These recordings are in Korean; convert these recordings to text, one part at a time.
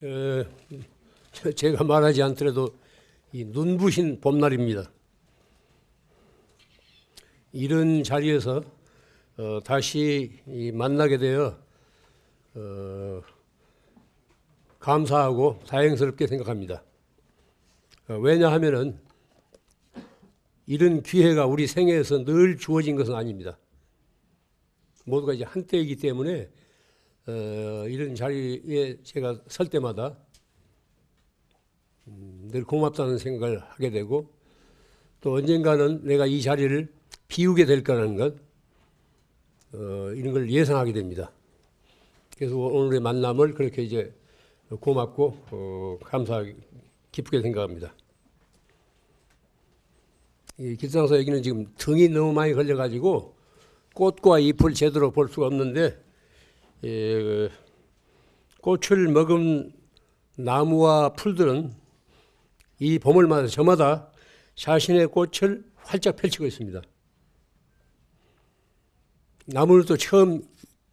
에, 제가 말하지 않더라도 이 눈부신 봄날입니다. 이런 자리에서 다시 만나게 되어 감사하고 다행스럽게 생각합니다. 왜냐하면은 이런 기회가 우리 생애에서 늘 주어진 것은 아닙니다. 모두가 이제 한때이기 때문에 이런 자리에 제가 설 때마다 늘 고맙다는 생각을 하게 되고, 또 언젠가는 내가 이 자리를 비우게 될 거라는 것, 이런 걸 예상하게 됩니다. 그래서 오늘의 만남을 그렇게 이제 고맙고 감사하게 기쁘게 생각합니다. 이 길상서 여기는 지금 등이 너무 많이 걸려가지고 꽃과 잎을 제대로 볼 수가 없는데, 꽃을 먹은 나무와 풀들은 이 봄을 맞아 저마다 자신의 꽃을 활짝 펼치고 있습니다. 나무는 또 처음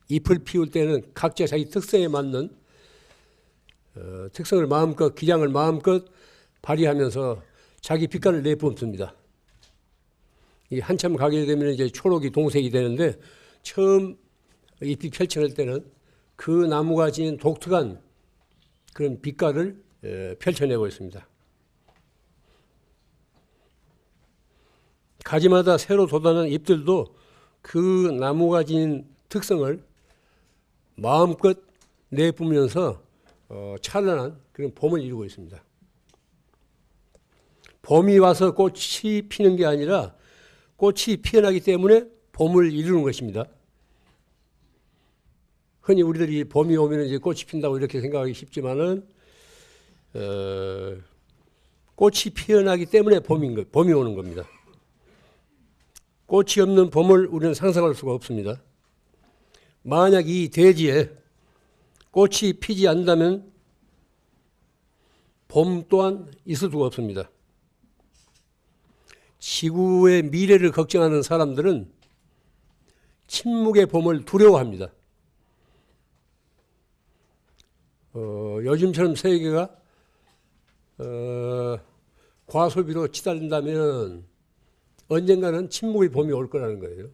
잎을 피울 때는 각자 자기 특성에 맞는 특성을 마음껏, 기량을 마음껏 발휘하면서 자기 빛깔을 내뿜습니다. 이 한참 가게 되면 이제 초록이 동색이 되는데, 처음 잎이 펼쳐낼 때는 그 나무가 지닌 독특한 그런 빛깔을 펼쳐내고 있습니다. 가지마다 새로 돋아나는 잎들도 그 나무가 지닌 특성을 마음껏 내뿜으면서 찬란한 그런 봄을 이루고 있습니다. 봄이 와서 꽃이 피는 게 아니라 꽃이 피어나기 때문에 봄을 이루는 것입니다. 흔히 우리들이 봄이 오면 이제 꽃이 핀다고 이렇게 생각하기 쉽지만은, 꽃이 피어나기 때문에 봄이 오는 겁니다. 꽃이 없는 봄을 우리는 상상할 수가 없습니다. 만약 이 대지에 꽃이 피지 않는다면 봄 또한 있을 수가 없습니다. 지구의 미래를 걱정하는 사람들은 침묵의 봄을 두려워합니다. 요즘처럼 세계가 과소비로 치달린다면 언젠가는 침묵의 봄이 올 거라는 거예요.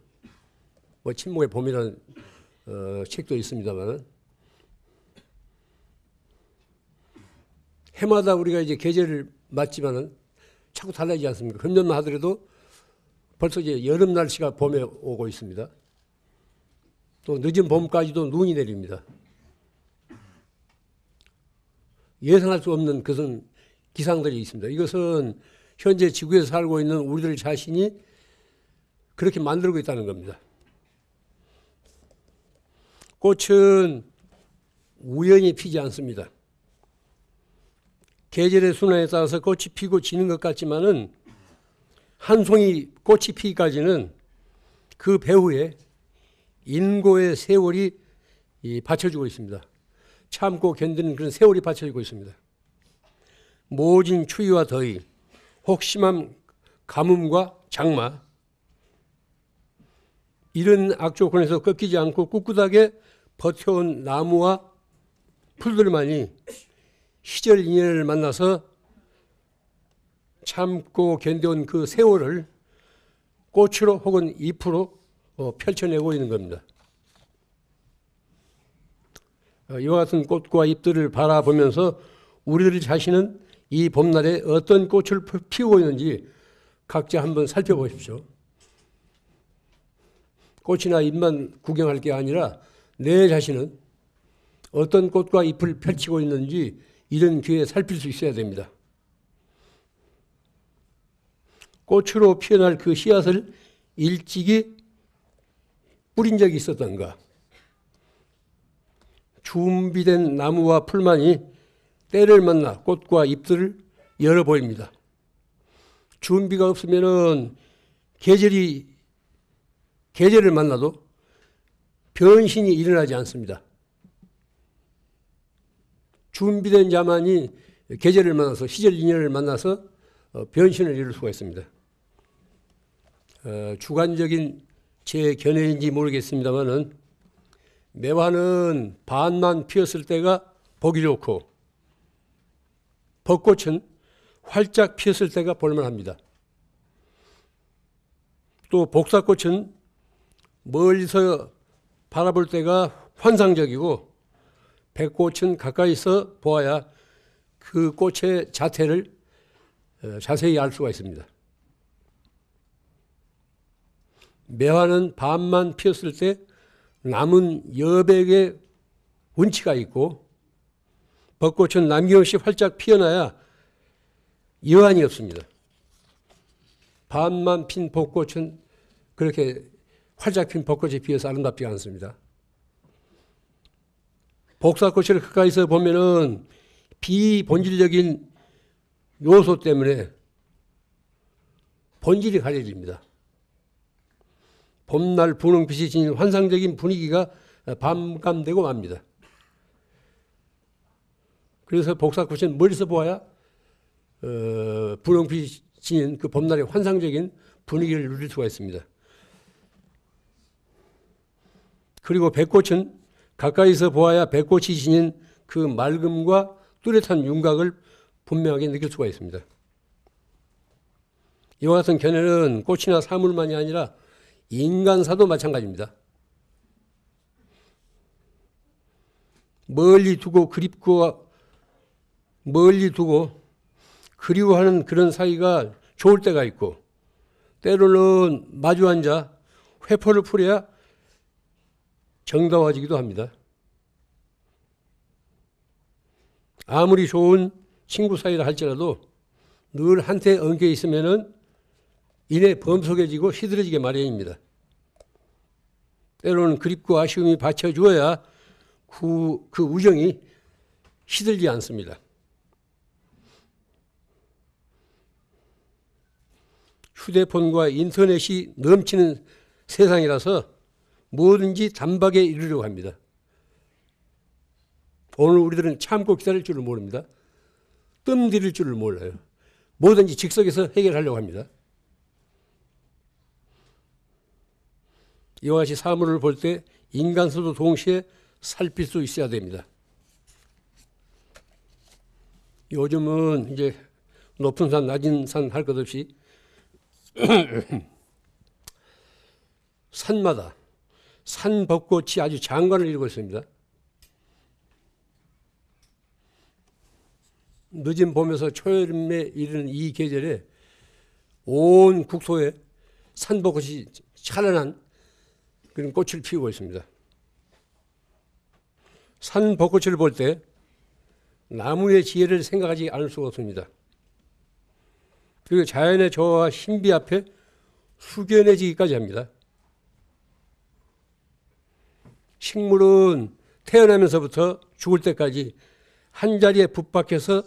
뭐 침묵의 봄이라는 책도 있습니다만, 해마다 우리가 이제 계절을 맞지만은 자꾸 달라지지 않습니까? 금년만 하더라도 벌써 이제 여름 날씨가 봄에 오고 있습니다. 또 늦은 봄까지도 눈이 내립니다. 예상할 수 없는 그런 기상들이 있습니다. 이것은 현재 지구에서 살고 있는 우리들 자신이 그렇게 만들고 있다는 겁니다. 꽃은 우연히 피지 않습니다. 계절의 순환에 따라서 꽃이 피고 지는 것 같지만은, 한 송이 꽃이 피기까지는 그 배후에 인고의 세월이 받쳐주고 있습니다. 참고 견디는 그런 세월이 받쳐주고 있습니다. 모진 추위와 더위, 혹심한 가뭄과 장마, 이런 악조건에서 꺾이지 않고 꿋꿋하게 버텨온 나무와 풀들만이 시절 인연을 만나서 참고 견뎌온 그 세월을 꽃으로 혹은 잎으로 펼쳐내고 있는 겁니다. 이와 같은 꽃과 잎들을 바라보면서 우리들 자신은 이 봄날에 어떤 꽃을 피우고 있는지 각자 한번 살펴보십시오. 꽃이나 잎만 구경할 게 아니라 내 자신은 어떤 꽃과 잎을 펼치고 있는지 이런 기회에 살필 수 있어야 됩니다. 꽃으로 피어날 그 씨앗을 일찍이 뿌린 적이 있었던가? 준비된 나무와 풀만이 때를 만나 꽃과 잎들을 열어 보입니다. 준비가 없으면은 계절을 만나도 변신이 일어나지 않습니다. 준비된 자만이 계절을 만나서, 시절 인연을 만나서 변신을 이룰 수가 있습니다. 주관적인 제 견해인지 모르겠습니다만은, 매화는 반만 피었을 때가 보기 좋고 벚꽃은 활짝 피었을 때가 볼만합니다. 또 복사꽃은 멀리서 바라볼 때가 환상적이고 백꽃은 가까이서 보아야 그 꽃의 자태를 자세히 알 수가 있습니다. 매화는 밤만 피었을 때 남은 여백의 운치가 있고 벚꽃은 남김없이 활짝 피어나야 여한이 없습니다. 밤만 핀 벚꽃은 그렇게 활짝 핀 벚꽃이 피어서 아름답지 않습니다. 복사꽃을 가까이서 보면은 비본질적인 요소 때문에 본질이 가려집니다. 봄날 분홍빛이 지닌 환상적인 분위기가 반감되고 맙니다. 그래서 복사꽃은 멀리서 보아야 분홍빛이 지닌 그 봄날의 환상적인 분위기를 누릴 수가 있습니다. 그리고 백꽃은 가까이서 보아야 백꽃이 지닌 그 맑음과 뚜렷한 윤곽을 분명하게 느낄 수가 있습니다. 이와 같은 견해는 꽃이나 사물만이 아니라 인간사도 마찬가지입니다. 멀리 두고 그리워하는 그런 사이가 좋을 때가 있고 때로는 마주 앉아 회포를 풀어야 정다워지기도 합니다. 아무리 좋은 친구 사이라 할지라도 늘 한테 엉켜 있으면은 이내 범석해지고 시들어지게 마련입니다. 때로는 그립고 아쉬움이 받쳐주어야 그 우정이 시들지 않습니다. 휴대폰과 인터넷이 넘치는 세상이라서 뭐든지 단박에 이루려고 합니다. 오늘 우리들은 참고 기다릴 줄을 모릅니다. 뜸 들일 줄을 몰라요. 뭐든지 즉석에서 해결하려고 합니다. 이와 같이 사물을 볼 때 인간수도 동시에 살필 수 있어야 됩니다. 요즘은 이제 높은 산, 낮은 산 할 것 없이 산마다 산벚꽃이 아주 장관을 이루고 있습니다. 늦은 봄에서 초여름에 이르는 이 계절에 온 국토에 산벚꽃이 찬란한 그런 꽃을 피우고 있습니다. 산벚꽃을 볼 때 나무의 지혜를 생각하지 않을 수가 없습니다. 그리고 자연의 조화와 신비 앞에 숙연해지기까지 합니다. 식물은 태어나면서부터 죽을 때까지 한 자리에 붙박혀서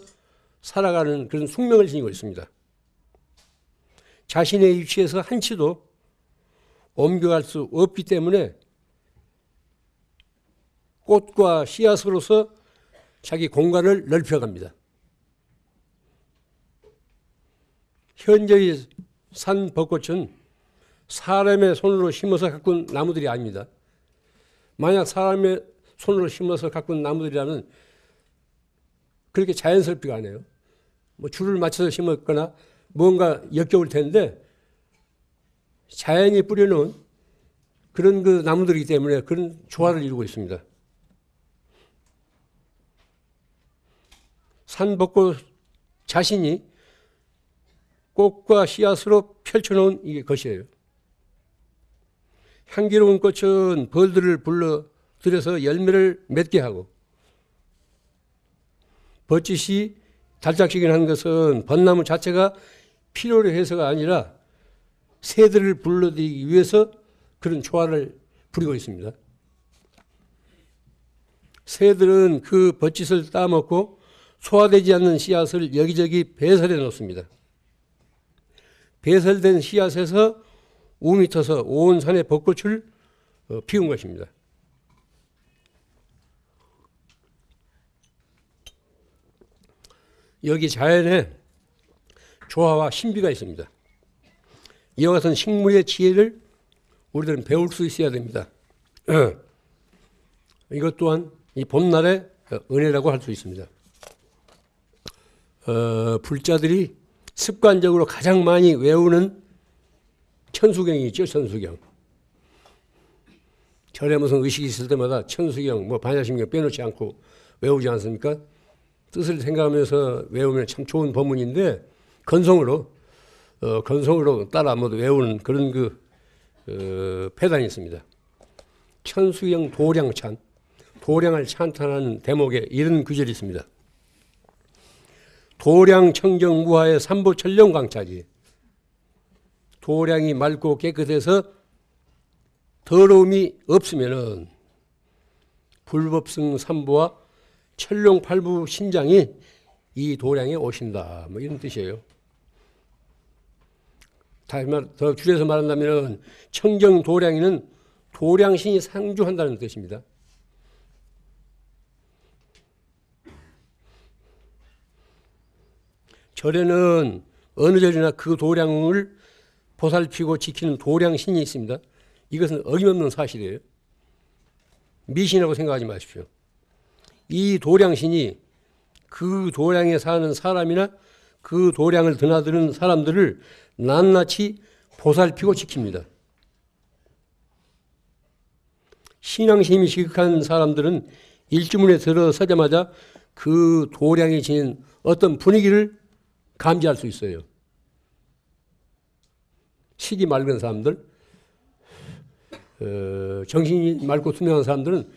살아가는 그런 숙명을 지니고 있습니다. 자신의 위치에서 한치도 옮겨갈 수 없기 때문에 꽃과 씨앗으로서 자기 공간을 넓혀갑니다. 현재의 산벚꽃은 사람의 손으로 심어서 가꾼 나무들이 아닙니다. 만약 사람의 손으로 심어서 가꾼 나무들이라면 그렇게 자연스럽지가 않아요. 뭐 줄을 맞춰서 심었거나 뭔가 역겨울 텐데 자연이 뿌려놓은 그런 그 나무들이기 때문에 그런 조화를 이루고 있습니다. 산벚꽃 자신이 꽃과 씨앗으로 펼쳐놓은 이게 것이에요. 향기로운 꽃은 벌들을 불러들여서 열매를 맺게 하고 벚짓이 달짝지근한 것은 벚나무 자체가 필요로 해서가 아니라 새들을 불러들이기 위해서 그런 조화를 부리고 있습니다. 새들은 그 벚짓을 따먹고 소화되지 않는 씨앗을 여기저기 배설해 놓습니다. 배설된 씨앗에서 움이 터서 온 산에 벚꽃을 피운 것입니다. 여기 자연에 조화와 신비가 있습니다. 이와 같은 식물의 지혜를 우리들은 배울 수 있어야 됩니다. 이것 또한 이 봄날의 은혜라고 할 수 있습니다. 불자들이 습관적으로 가장 많이 외우는 천수경이 있죠. 천수경. 절에 무슨 의식이 있을 때마다 천수경, 뭐 반야심경 빼놓지 않고 외우지 않습니까? 뜻을 생각하면서 외우면 참 좋은 법문인데 건성으로 따라 모두 외우는 그런 폐단이 있습니다. 천수경 도량찬, 도량을 찬탄하는 대목에 이런 구절이 있습니다. 도량 청정 무하의 삼보천령 광차지. 도량이 맑고 깨끗해서 더러움이 없으면은 불법승 삼보와 천룡팔부 신장이 이 도량에 오신다. 뭐 이런 뜻이에요. 더 줄여서 말한다면 청정 도량이는 도량신이 상주한다는 뜻입니다. 절에는 어느 절이나 그 도량을 보살피고 지키는 도량신이 있습니다. 이것은 어김없는 사실이에요. 미신이라고 생각하지 마십시오. 이 도량신이 그 도량에 사는 사람이나 그 도량을 드나드는 사람들을 낱낱이 보살피고 지킵니다. 신앙심이 지극한 사람들은 일주문에 들어서자마자 그 도량이 지닌 어떤 분위기를 감지할 수 있어요. 식이 맑은 사람들, 정신이 맑고 투명한 사람들은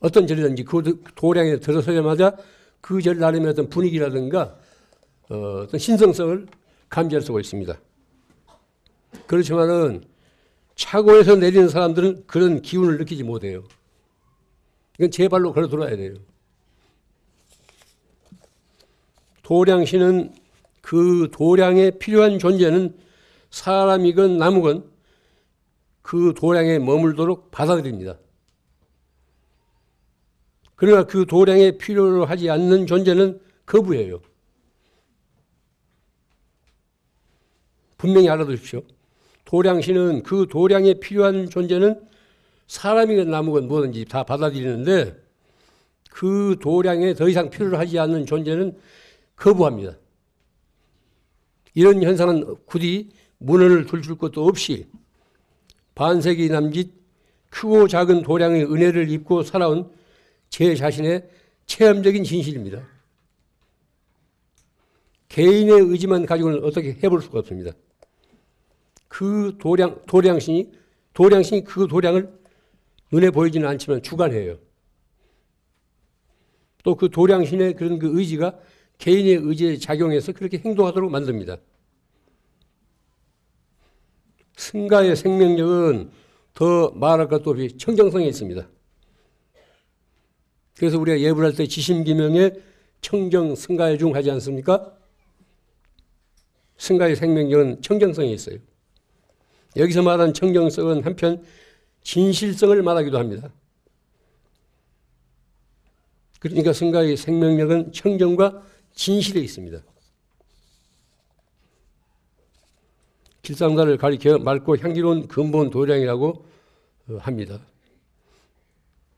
어떤 절이든지 그 도량에 들어서자마자 그 절 나름의 어떤 분위기라든가 어떤 신성성을 감지할 수가 있습니다. 그렇지만은 차고에서 내리는 사람들은 그런 기운을 느끼지 못해요. 이건 제 발로 걸어 들어와야 돼요. 도량신은 그 도량에 필요한 존재는 사람이건 나무건 그 도량에 머물도록 받아들입니다. 그러나 그 도량에 필요로 하지 않는 존재는 거부해요. 분명히 알아두십시오. 도량신은 그 도량에 필요한 존재는 사람이건 나무건 뭐든지 다 받아들이는데 그 도량에 더 이상 필요로 하지 않는 존재는 거부합니다. 이런 현상은 굳이 문헌을 둘 것도 없이 반세기 남짓 크고 작은 도량의 은혜를 입고 살아온 제 자신의 체험적인 진실입니다. 개인의 의지만 가지고는 어떻게 해볼 수가 없습니다. 그 도량신이 그 도량을 눈에 보이지는 않지만 주관해요. 또 그 도량신의 그런 그 의지가 개인의 의지에 작용해서 그렇게 행동하도록 만듭니다. 승가의 생명력은 더 말할 것도 없이 청정성에 있습니다. 그래서 우리가 예불 할 때 지심기명에 청정, 승가의 중 하지 않습니까? 승가의 생명력은 청정성에 있어요. 여기서 말하는 청정성은 한편 진실성을 말하기도 합니다. 그러니까 승가의 생명력은 청정과 진실에 있습니다. 길상사를 가리켜 맑고 향기로운 근본 도량이라고 합니다.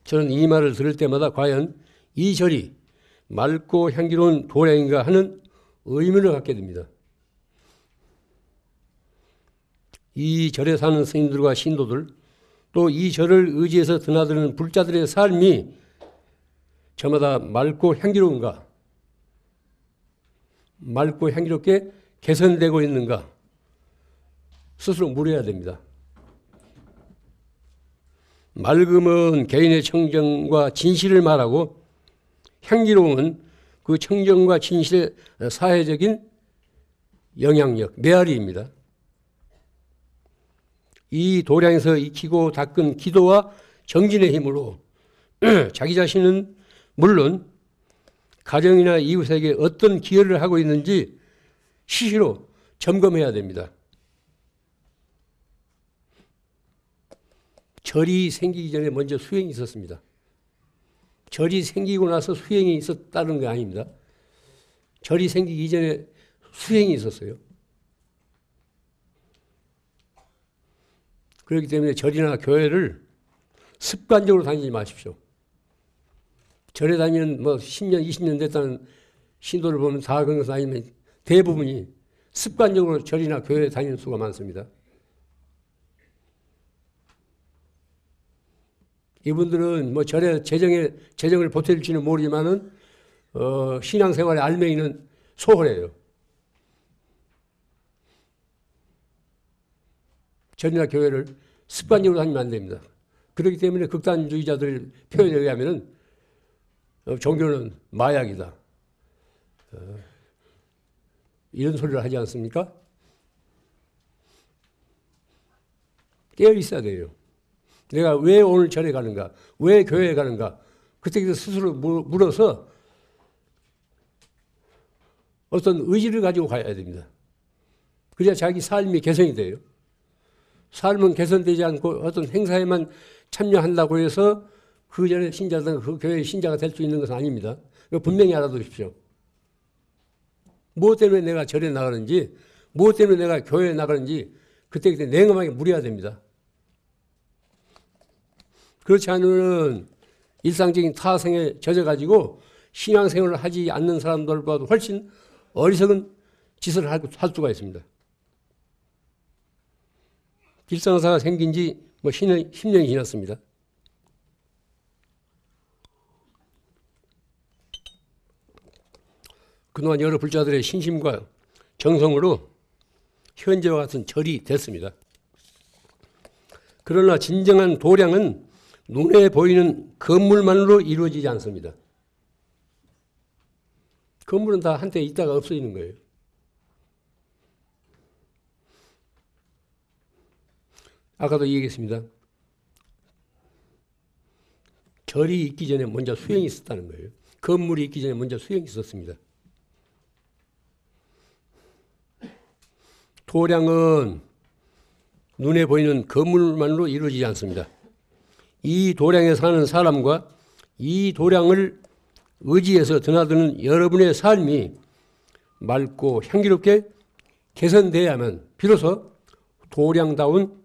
저는 이 말을 들을 때마다 과연 이 절이 맑고 향기로운 도량인가 하는 의문을 갖게 됩니다. 이 절에 사는 스님들과 신도들, 또 이 절을 의지해서 드나드는 불자들의 삶이 저마다 맑고 향기로운가, 맑고 향기롭게 개선되고 있는가 스스로 물어야 됩니다. 맑음은 개인의 청정과 진실을 말하고 향기로움은 그 청정과 진실의 사회적인 영향력, 메아리입니다. 이 도량에서 익히고 닦은 기도와 정진의 힘으로 자기 자신은 물론 가정이나 이웃에게 어떤 기여를 하고 있는지 시시로 점검해야 됩니다. 절이 생기기 전에 먼저 수행이 있었습니다. 절이 생기고 나서 수행이 있었다는 게 아닙니다. 절이 생기기 이전에 수행이 있었어요. 그렇기 때문에 절이나 교회를 습관적으로 다니지 마십시오. 절에 다니는 10년, 20년 됐다는 신도를 보면 다 그런 것은 아니면 대부분이 습관적으로 절이나 교회에 다니는 수가 많습니다. 이분들은 뭐 절에 재정을 보탤지는 모르지만은 신앙생활의 알맹이는 소홀해요. 절이나 교회를 습관적으로 다니면 안 됩니다. 그렇기 때문에 극단주의자들 표현에 의하면은 종교는 마약이다. 이런 소리를 하지 않습니까? 깨어 있어야 돼요. 내가 왜 오늘 절에 가는가? 왜 교회에 가는가? 그때 스스로 물어서 어떤 의지를 가지고 가야 됩니다. 그래야 자기 삶이 개선이 돼요. 삶은 개선되지 않고 어떤 행사에만 참여한다고 해서 그 절의 신자든 그 교회의 신자가 될 수 있는 것은 아닙니다. 분명히 알아두십시오. 무엇 때문에 내가 절에 나가는지, 무엇 때문에 내가 교회에 나가는지 그때 냉엄하게 물어야 됩니다. 그렇지 않으면 일상적인 타성에 젖어가지고 신앙생활을 하지 않는 사람들보다도 훨씬 어리석은 짓을 할 수가 있습니다. 길상사가 생긴 지 10년이 지났습니다. 그동안 여러 불자들의 신심과 정성으로 현재와 같은 절이 됐습니다. 그러나 진정한 도량은 눈에 보이는 건물만으로 이루어지지 않습니다. 건물은 다 한때 있다가 없어지는 거예요. 아까도 얘기했습니다. 절이 있기 전에 먼저 수행이 있었다는 거예요. 건물이 있기 전에 먼저 수행이 있었습니다. 도량은 눈에 보이는 건물만으로 이루어지지 않습니다. 이 도량에 사는 사람과 이 도량을 의지해서 드나드는 여러분의 삶이 맑고 향기롭게 개선돼야만 비로소 도량다운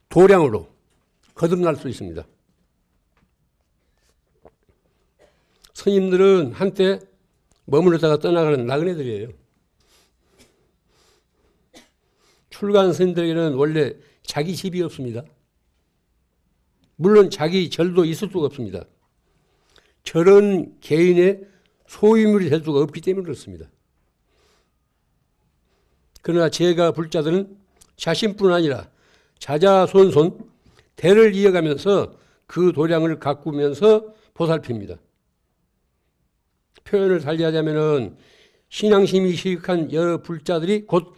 도량으로 거듭날 수 있습니다. 스님들은 한때 머무르다가 떠나가는 나그네들이에요. 출가한 스님들에게는 원래 자기 집이 없습니다. 물론 자기 절도 있을 수가 없습니다. 절은 개인의 소유물이 될 수가 없기 때문에 그렇습니다. 그러나 제가 불자들은 자신뿐 아니라 자자손손 대를 이어가면서 그 도량을 가꾸면서 보살핍니다. 표현을 달리하자면 신앙심이 시익한 여러 불자들이 곧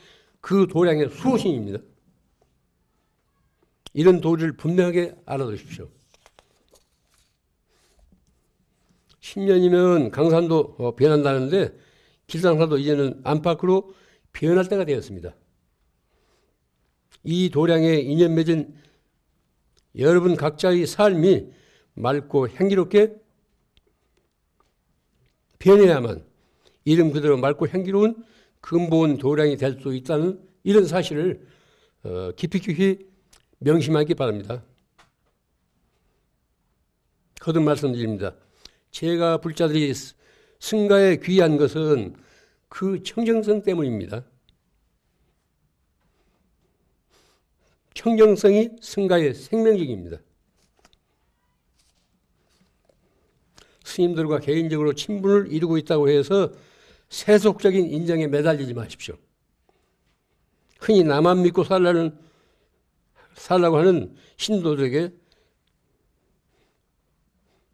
그 도량의 수호신입니다. 이런 도리를 분명하게 알아두십시오. 10년이면 강산도 변한다는데 길상사도 이제는 안팎으로 변할 때가 되었습니다. 이 도량에 인연 맺은 여러분 각자의 삶이 맑고 향기롭게 변해야만 이름 그대로 맑고 향기로운 근본 도량이 될 수 있다는 이런 사실을 깊이 명심하기 바랍니다. 거듭 말씀드립니다. 제가 불자들이 승가에 귀한 것은 그 청정성 때문입니다. 청정성이 승가의 생명력입니다. 스님들과 개인적으로 친분을 이루고 있다고 해서 세속적인 인정에 매달리지 마십시오. 흔히 나만 믿고 살라고 하는 신도들에게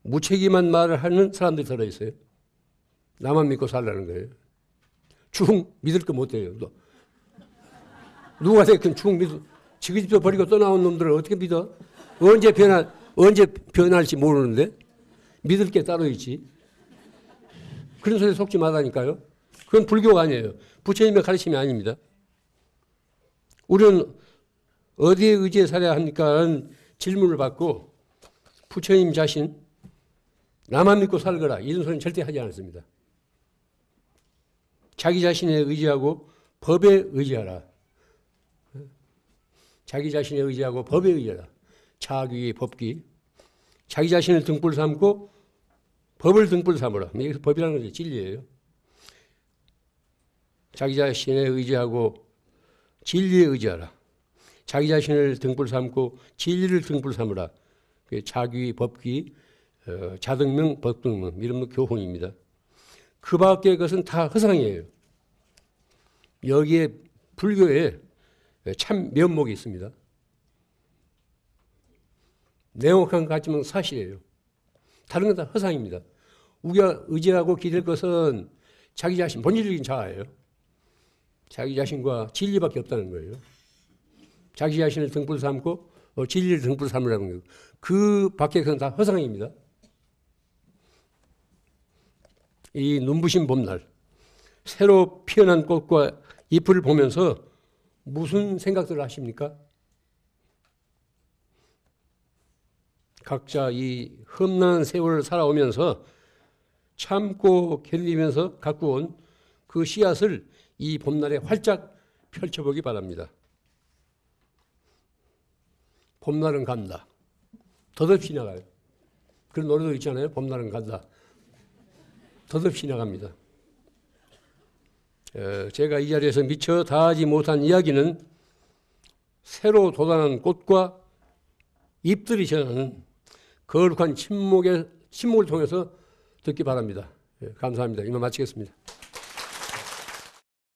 무책임한 말을 하는 사람들이 들어있어요. 나만 믿고 살라는 거예요. 죽 믿을 거 못해요. 누가 됐든 죽 믿어. 지그 집도 버리고 떠나온 놈들을 어떻게 믿어? 언제 변할지 모르는데 믿을 게 따로 있지. 그런 소리에 속지 말라니까요. 그건 불교가 아니에요. 부처님의 가르침이 아닙니다. 우리는 어디에 의지해 살아야 합니까? 라는 질문을 받고 부처님 자신 나만 믿고 살거라 이런 소리는 절대 하지 않았습니다. 자기 자신에 의지하고 법에 의지하라. 자기 자신에 의지하고 법에 의지하라. 자기 법기. 자기 자신을 등불 삼고 법을 등불 삼으라. 여기서 법이라는 것이 진리예요. 자기 자신에 의지하고 진리에 의지하라. 자기 자신을 등불 삼고 진리를 등불 삼으라. 자귀, 법귀, 자등명, 법등명 이런 교훈입니다. 그 밖의 것은 다 허상이에요. 여기에 불교에 참 면목이 있습니다. 냉혹한 것 같지만 사실이에요. 다른 건 다 허상입니다. 우리가 의지하고 기댈 것은 자기 자신, 본질적인 자아예요. 자기 자신과 진리밖에 없다는 거예요. 자기 자신을 등불 삼고 진리를 등불 삼으라는 거예요. 그 밖의 것은 다 허상입니다. 이 눈부신 봄날, 새로 피어난 꽃과 잎을 보면서 무슨 생각들을 하십니까? 각자 이 험난한 세월을 살아오면서 참고 견디면서 갖고 온 그 씨앗을 이 봄날에 활짝 펼쳐보기 바랍니다. 봄날은 간다. 덧없이 나가요. 그런 노래도 있잖아요. 봄날은 간다. 덧없이 나갑니다. 제가 이 자리에서 미처 다하지 못한 이야기는 새로 돋아난 꽃과 잎들이 전하는 거룩한 침묵을 통해서 듣기 바랍니다. 감사합니다. 이만 마치겠습니다.